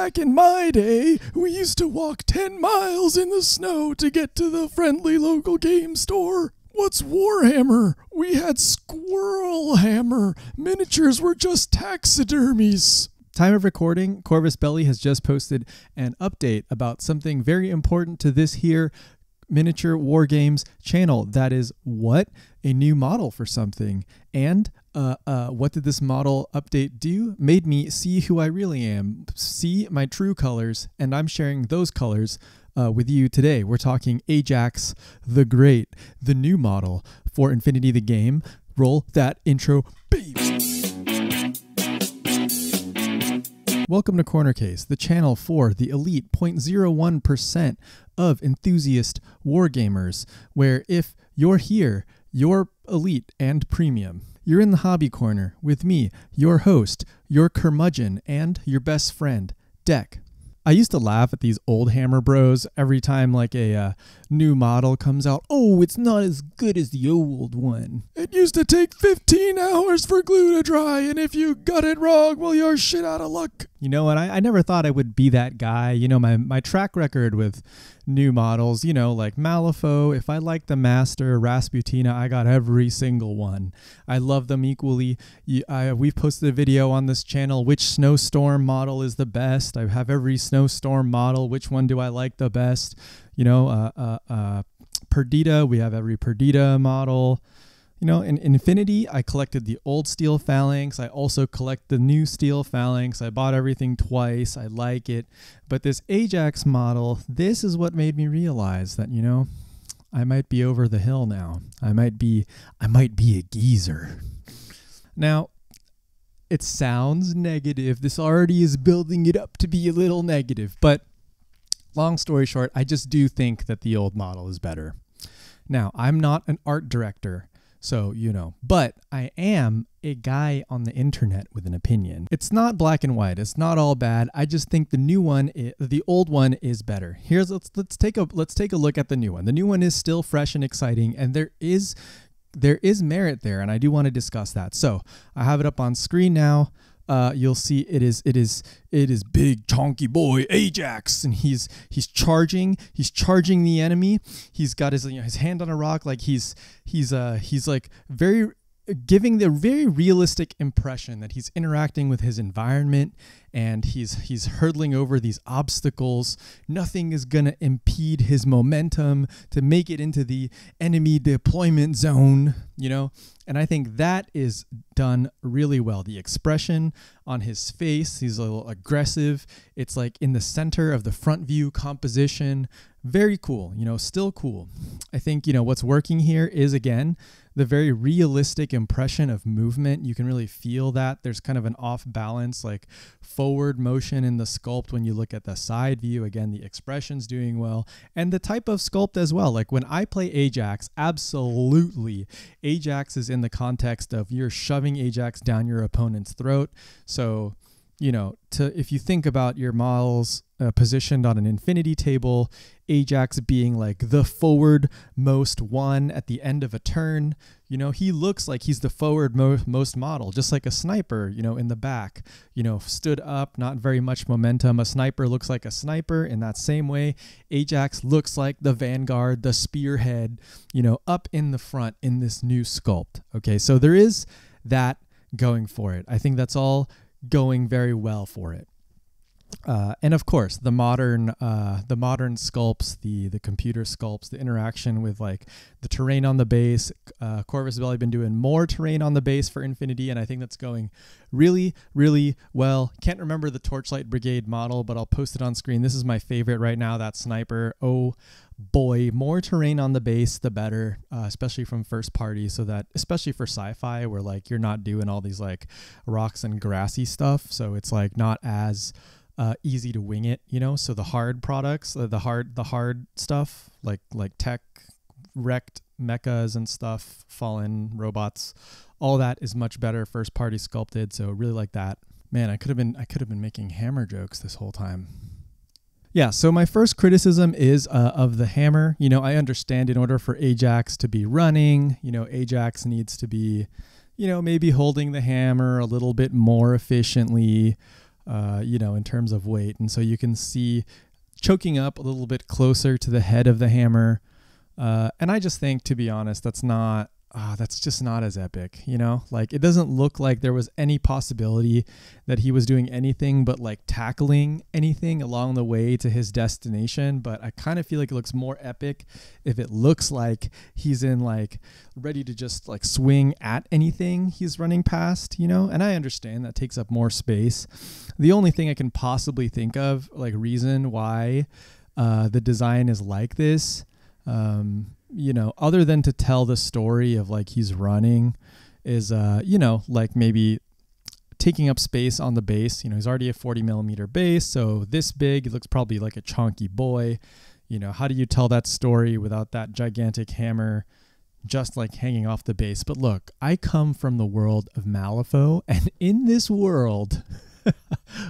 Back in my day, we used to walk 10 miles in the snow to get to the friendly local game store. What's Warhammer? We had Squirrel Hammer. Miniatures were just taxidermies. Time of recording, Corvus Belly has just posted an update about something very important to this here Miniature War Games channel. That is what? A new model for something. And what did this model update do? Made me see who I really am, see my true colors, and I'm sharing those colors with you today. We're talking Ajax the Great, the new model for Infinity the Game. Roll that intro, baby. Welcome to Corner Case, the channel for the elite 0.01% of enthusiast wargamers, where if you're here, you're elite and premium. You're in the hobby corner with me, your host, your curmudgeon, and your best friend, Deck. I used to laugh at these OLDHAMMER bros every time like a new model comes out. Oh, it's not as good as the old one. It used to take 15 hours for glue to dry, and if you got it wrong, well, you're shit out of luck. You know what? I never thought I would be that guy. You know, my track record with new models, you know, like Malifaux, if I like the Master, Rasputina, I got every single one. I love them equally. We've posted a video on this channel, which Snowstorm model is the best. I have every Snowstorm model. Which one do I like the best? You know, Perdita, we have every Perdita model. You know, in Infinity, I collected the old steel phalanx. I also collect the new steel phalanx. I bought everything twice. I like it. But this Ajax model, this is what made me realize that, you know, I might be over the hill now. I might be a geezer. Now, it sounds negative. This already is building it up to be a little negative. But long story short, I just do think that the old model is better. Now, I'm not an art director. So, you know, but I am a guy on the internet with an opinion. It's not black and white. It's not all bad. I just think the new one, the old one is better. Let's take a look at the new one. The new one is still fresh and exciting, and there is merit there, and I do want to discuss that. So I have it up on screen now. You'll see it is big chonky boy Ajax, and he's charging the enemy. He's got his hand on a rock, like he's like giving the very realistic impression that he's interacting with his environment, and he's hurtling over these obstacles. Nothing is gonna impede his momentum to make it into the enemy deployment zone, you know? And I think that is done really well. The expression on his face, he's a little aggressive. It's like in the center of the front view composition. Very cool, you know, still cool. I think, you know, what's working here is, again, the very realistic impression of movement. You can really feel that. There's kind of an off balance, like forward motion in the sculpt when you look at the side view. Again, the expression's doing well. And the type of sculpt as well. Like when I play Ajax, absolutely, Ajax is in the context of you're shoving Ajax down your opponent's throat. So, you know, if you think about your models positioned on an infinity table, Ajax being like the forward-most one at the end of a turn, you know, he looks like he's the forward-most model, just like a sniper, you know, in the back, you know, stood up, not very much momentum. A sniper looks like a sniper in that same way. Ajax looks like the vanguard, the spearhead, you know, up in the front in this new sculpt. Okay, so there is that going for it. I think that's all going very well for it. And of course, the modern sculpts, the computer sculpts, the interaction with like the terrain on the base. Corvus Belly been doing more terrain on the base for Infinity, and I think that's going really, really well. Can't remember the Torchlight Brigade model, but I'll post it on screen. This is my favorite right now, that sniper. Oh boy, more terrain on the base, the better, especially from first party, so that, especially for sci-fi, where like you're not doing all these like rocks and grassy stuff, so it's like not as easy to wing it, you know. So the hard products, the hard stuff, like tech wrecked mechas and stuff, fallen robots, all that is much better first party sculpted. So really like that. Man, I could have been making hammer jokes this whole time. Yeah, so my first criticism is of the hammer. You know, I understand in order for Ajax to be running, you know, Ajax needs to be, you know, maybe holding the hammer a little bit more efficiently. in terms of weight. And so you can see choking up a little bit closer to the head of the hammer. And I just think, to be honest, that's just not as epic, like it doesn't look like there was any possibility that he was doing anything but like tackling anything along the way to his destination. But I kind of feel like it looks more epic if it looks like he's in like ready to just like swing at anything he's running past, and I understand that takes up more space. The only thing I can possibly think of, like reason why the design is like this, other than to tell the story of like he's running, is like maybe taking up space on the base. He's already a 40 millimeter base, so this big, it looks probably like a chunky boy. How do you tell that story without that gigantic hammer just like hanging off the base? But look, I come from the world of Malifaux, and in this world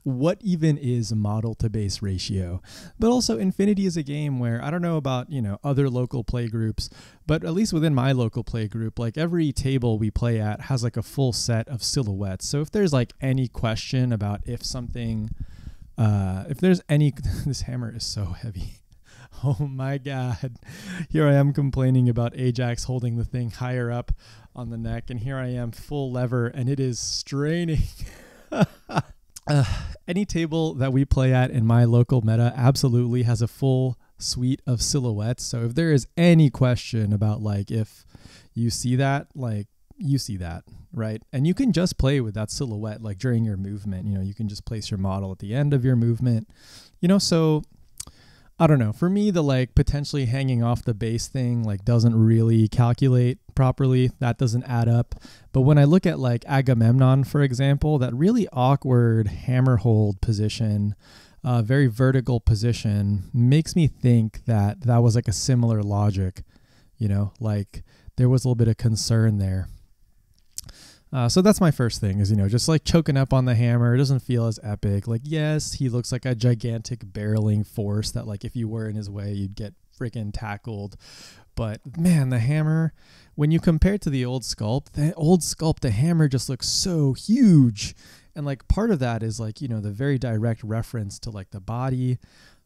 what even is model to base ratio? But also Infinity is a game where I don't know about, other local play groups, but at least within my local play group, like every table we play at has like a full set of silhouettes. So if there's like any question about if something, if there's any, this hammer is so heavy. Oh my God. Here I am complaining about Ajax holding the thing higher up on the neck, and here I am full lever and it is straining. Any table that we play at in my local meta absolutely has a full suite of silhouettes. So if there is any question about like if you see that, like you see that, right? And you can just play with that silhouette like during your movement. You can just place your model at the end of your movement. So I don't know. For me, the like potentially hanging off the base thing like doesn't really calculate properly. That doesn't add up. But when I look at like Agamemnon, for example, that really awkward hammer hold position, very vertical position, makes me think that that was like a similar logic, like there was a little bit of concern there. So that's my first thing is, just like choking up on the hammer. It doesn't feel as epic. Like, yes, he looks like a gigantic barreling force that like if you were in his way, you'd get freaking tackled. But man, the hammer, when you compare it to the old sculpt, the hammer just looks so huge. And like part of that is like, the very direct reference to like the body.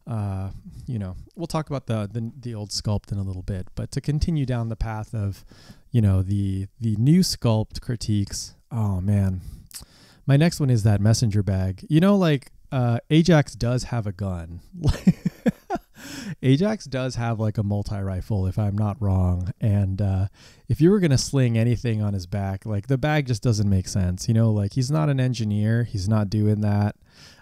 We'll talk about the old sculpt in a little bit, but to continue down the path of, the new sculpt critiques. Oh man, my next one is that messenger bag. Ajax does have a gun. Ajax does have like a multi-rifle, if I'm not wrong. And if you were going to sling anything on his back, like the bag just doesn't make sense. Like he's not an engineer. He's not doing that.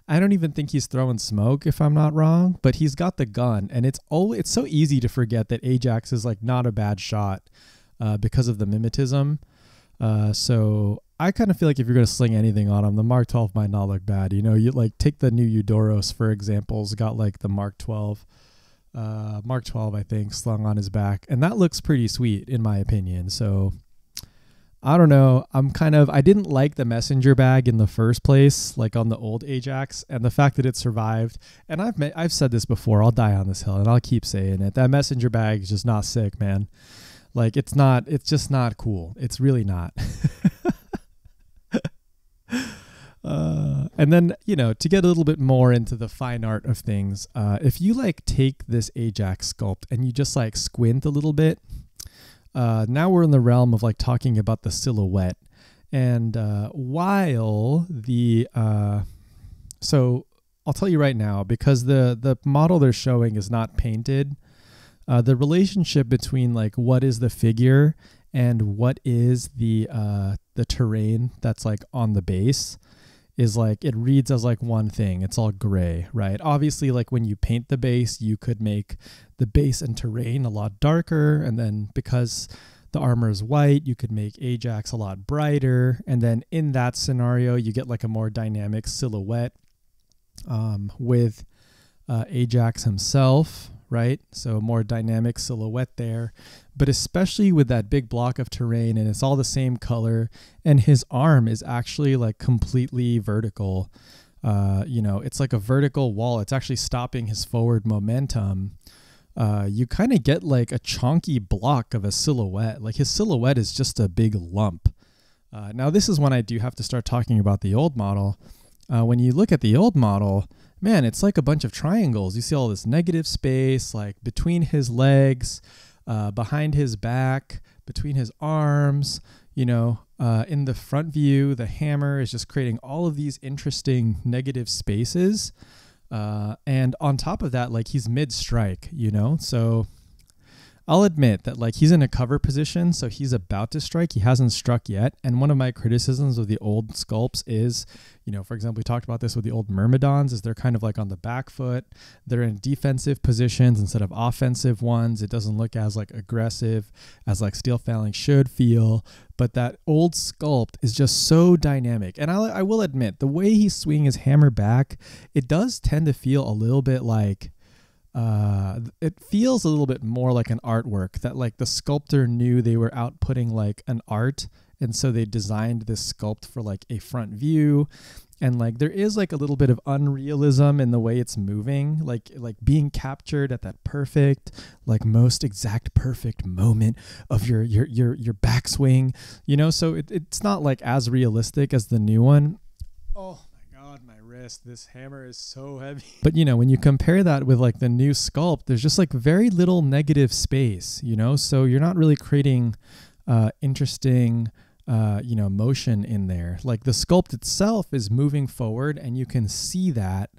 I don't even think he's throwing smoke, if I'm not wrong, but he's got the gun. And it's so easy to forget that Ajax is like not a bad shot because of the mimetism. So I kind of feel like if you're going to sling anything on him, the Mark 12 might not look bad. You like take the new Eudoros, for example, has got like the Mark 12, I think, slung on his back. And that looks pretty sweet in my opinion. So I don't know. I didn't like the messenger bag in the first place, like on the old Ajax, and the fact that it survived. And I've said this before, I'll die on this hill and I'll keep saying it. That messenger bag is just not sick, man. Like it's just not cool. It's really not. And then, to get a little bit more into the fine art of things, if you like take this Ajax sculpt and you just like squint a little bit, now we're in the realm of like talking about the silhouette. And while so I'll tell you right now, because the model they're showing is not painted, the relationship between like what is the figure and what is the terrain that's like on the base is like, it reads as like one thing. It's all gray, right? Obviously, like when you paint the base, you could make the base and terrain a lot darker. And then because the armor is white, you could make Ajax a lot brighter. And then in that scenario, you get like a more dynamic silhouette with Ajax himself, right? So a more dynamic silhouette there, but especially with that big block of terrain and it's all the same color and his arm is actually like completely vertical. It's like a vertical wall. It's actually stopping his forward momentum. You kind of get like a chunky block of a silhouette. Like his silhouette is just a big lump. Now this is when I do have to start talking about the old model. When you look at the old model, man, it's like a bunch of triangles. You see all this negative space, like between his legs, behind his back, between his arms, you know, in the front view, the hammer is just creating all of these interesting negative spaces. And on top of that, like he's mid-strike, you know, so I'll admit that like he's in a cover position, so he's about to strike. He hasn't struck yet. And one of my criticisms of the old sculpts is, you know, for example, we talked about this with the old Myrmidons, is they're kind of like on the back foot. They're in defensive positions instead of offensive ones. It doesn't look as like aggressive as like Steel Phalanx should feel. But that old sculpt is just so dynamic. And I will admit, the way he's swinging his hammer back, it does tend to feel a little bit like, it feels a little bit more like an artwork, that like the sculptor knew they were outputting like an art, and so they designed this sculpt for like a front view. And like there is like a little bit of unrealism in the way it's moving, like being captured at that perfect, like most exact perfect moment of your backswing, you know. So it's not like as realistic as the new one. Oh my God, my wrist! This hammer is so heavy. But you know, when you compare that with like the new sculpt, there's just like very little negative space, you know. So you're not really creating interesting you know, motion in there. Like the sculpt itself is moving forward and you can see that.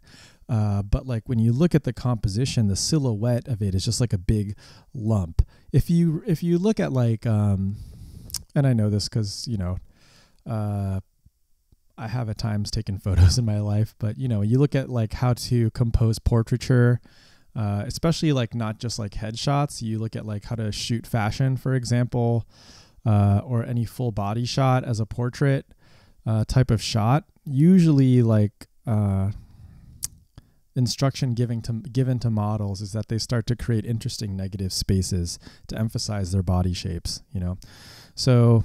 But like when you look at the composition, the silhouette of it is just like a big lump. If you look at like, and I know this cause you know, I have at times taken photos in my life, but you know, you look at like how to compose portraiture, especially like not just like headshots. You look at like how to shoot fashion, for example, or any full body shot as a portrait type of shot. Usually like instruction given to models is that they start to create interesting negative spaces to emphasize their body shapes, you know. So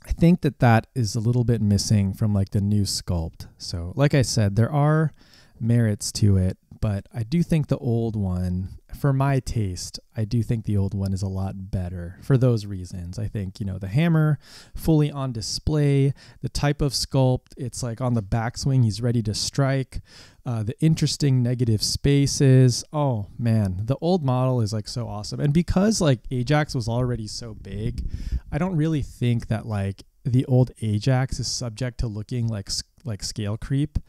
I think that is a little bit missing from like the new sculpt. So like I said, there are merits to it, but I do think the old one, for my taste, I do think the old one is a lot better for those reasons. I think, you know, the hammer fully on display, the type of sculpt, it's like on the backswing, he's ready to strike, the interesting negative spaces. Oh man, the old model is like so awesome. And because like Ajax was already so big, I don't really think that like the old Ajax is subject to looking like scale creep.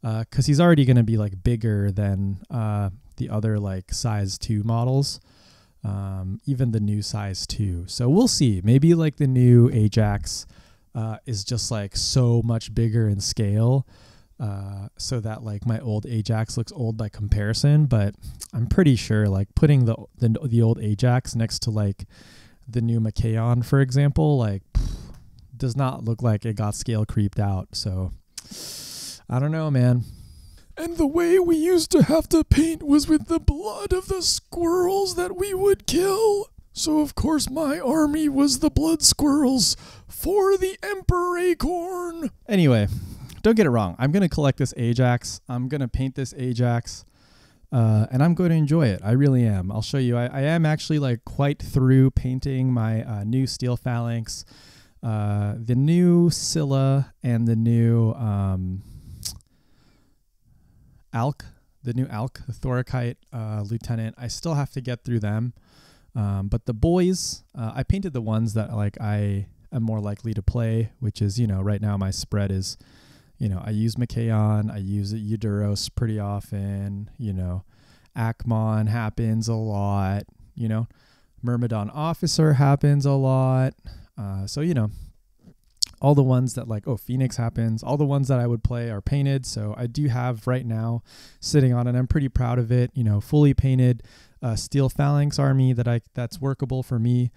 Because he's already going to be like bigger than the other like size 2 models, even the new size 2. So we'll see. Maybe like the new Ajax is just like so much bigger in scale, so that like my old Ajax looks old by comparison. But I'm pretty sure like putting the old Ajax next to like the new Machaon, for example, like does not look like it got scale creeped out. So I don't know, man. And the way we used to have to paint was with the blood of the squirrels that we would kill. So of course my army was the blood squirrels for the Emperor Acorn. Anyway, don't get it wrong. I'm going to collect this Ajax. I'm going to paint this Ajax. And I'm going to enjoy it. I really am. I'll show you. I am actually like quite through painting my new Steel Phalanx, the new Scylla, and the new Alk, the Thoracite Lieutenant. I still have to get through them. But the boys, I painted the ones that like I am more likely to play, which is, you know, right now my spread is, you know, I use Machaon, I use Eudoros pretty often, you know, Akmon happens a lot, you know, Myrmidon Officer happens a lot. So, you know, all the ones that like, oh, Phoenix happens, all the ones that I would play are painted. So I do have right now sitting on it. I'm pretty proud of it, you know, fully painted Steel Phalanx army that's workable for me.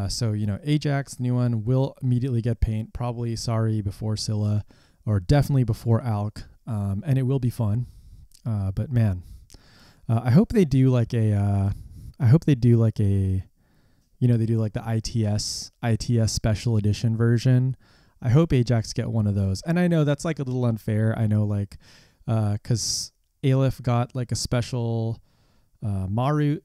So, you know, Ajax, new one, will immediately get paint, probably before Scylla, or definitely before Alk. And it will be fun. But man, I hope they do like a, you know, they do like the ITS special edition version. I hope Ajax get one of those. And I know that's like a little unfair. I know like, cause Aleph got like a special Marut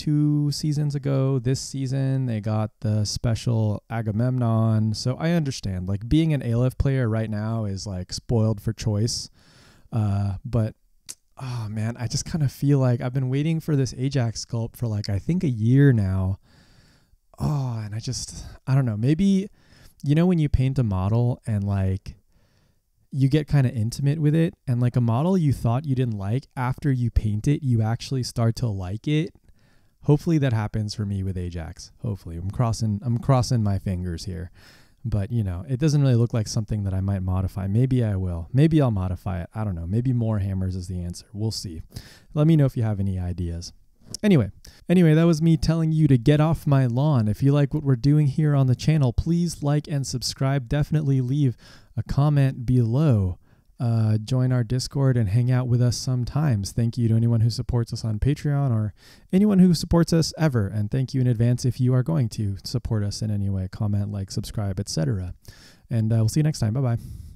2 seasons ago. This season, they got the special Agamemnon. So I understand, like, being an Aleph player right now is like spoiled for choice. But oh man, I just kind of feel like I've been waiting for this Ajax sculpt for like, I think a year now. Oh, and I don't know, maybe, you know, when you paint a model and like you get kind of intimate with it, and like a model you thought you didn't like, after you paint it, you actually start to like it. Hopefully that happens for me with Ajax. Hopefully. I'm crossing my fingers here. But, you know, it doesn't really look like something that I might modify. Maybe I will. Maybe I'll modify it. I don't know. Maybe more hammers is the answer. We'll see. Let me know if you have any ideas. Anyway, that was me telling you to get off my lawn. If you like what we're doing here on the channel, please like and subscribe. Definitely leave a comment below. Join our Discord and hang out with us sometimes. Thank you to anyone who supports us on Patreon or anyone who supports us ever. And thank you in advance if you are going to support us in any way. Comment, like, subscribe, etc. And we'll see you next time. Bye-bye.